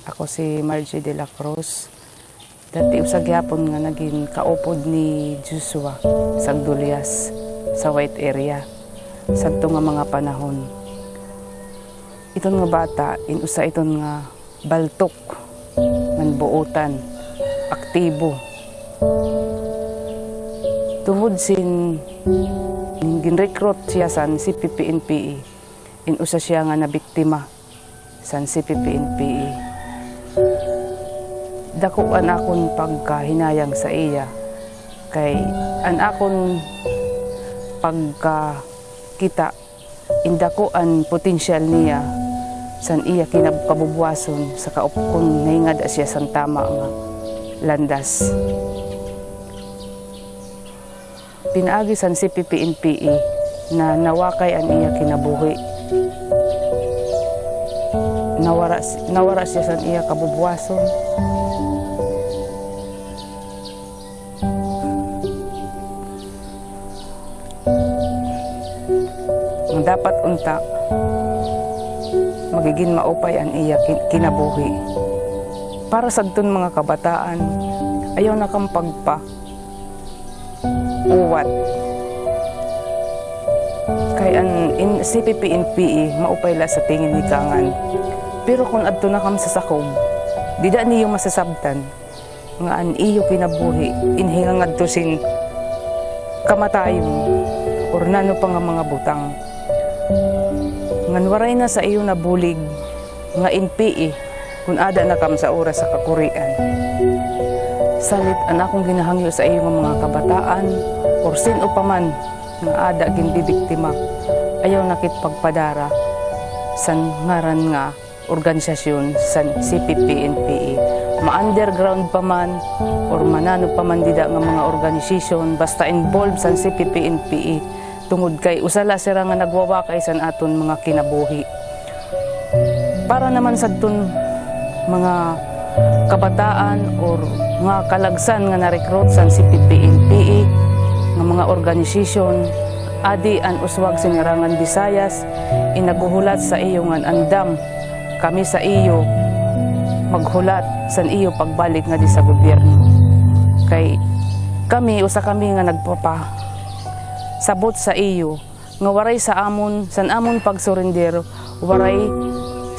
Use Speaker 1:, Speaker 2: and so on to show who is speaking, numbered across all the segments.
Speaker 1: Ako si Margie de la Cruz. Dati usag gyapon nga naging kaupod ni Joshua sa Dulias sa White Area. Sadto nga mga panahon. Iton nga bata, inusa iton nga baltok, ngan buotan, aktibo. Tungod sin ginrecruit siya san CPP-NPA. Inusa siya nga nabiktima san CPP-NPA. Dako an akon pagkahinayang sa iya kay an akon pagkakita indako an potensyal niya san iya kinabkabubuason sa kaupkon nahingad siya sang tama nga landas. Pinaagi san CPP-NPA na nawakay an iya kinabuhi. Nawara siya san iya kabubuason. Dapat unta magiging maupay ang iya kinabuhi. Para sa dun mga kabataan, ayaw na kang pagpa-uwat. Kaya ang CPP-NPA maupay la sa tingin ni kangan. Pero kung adto na kam sa sakob, dida niyo masasabtan nga ang iyo kinabuhi, inhingang adto sin kamatayon or nano pa nga mga butang. Ngan waray na sa iyo na bulig nga NPA kung ada na kam sa oras sa kakurian. Salit an akong ginahangyo sa iyo nga mga kabataan or sino pa man nga ada ginbibiktima ayaw nakit pagpadara san ngaran nga organisasyon san CPP-NPA. Ma-underground pa man or manano pa man dida nga mga organisasyon basta involved san CPP-NPA. Tungod kay usala sira nga nagwawakay san aton mga kinabuhi. Para naman sa aton mga kabataan or mga kalagsan nga na-recruit san CPP-NPA nga mga organisasyon, adi an uswag sinirangan Visayas, inaguhulat sa iyo nga andam kami sa iyo maghulat san iyo pagbalik nga di sa gobyerno. Kay kami usa kami nga nagpapa sabot sa iyo nga waray sa amon san amon pagsurrender, waray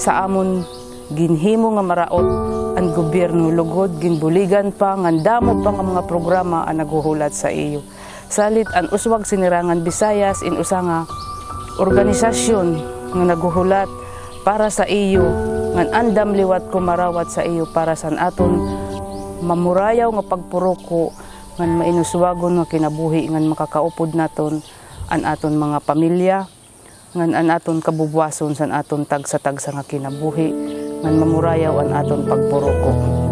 Speaker 1: sa amon ginhimo nga maraot ang gobyerno lugod ginbuligan pa nga damo pa nga mga programa ang naguhulat sa iyo. Salit an uswag sinirangan Visayas inusa nga organisasyon nga naguhulat para sa iyo nga andam liwat ko marawat sa iyo para san aton mamurayaw nga pagpuruko ngan mainuswagon nga kinabuhi ngan makakaupod naton an aton mga pamilya ngan an aton kabubuason san aton tagsa nga kinabuhi ngan mamurayaw an aton pagpuruko.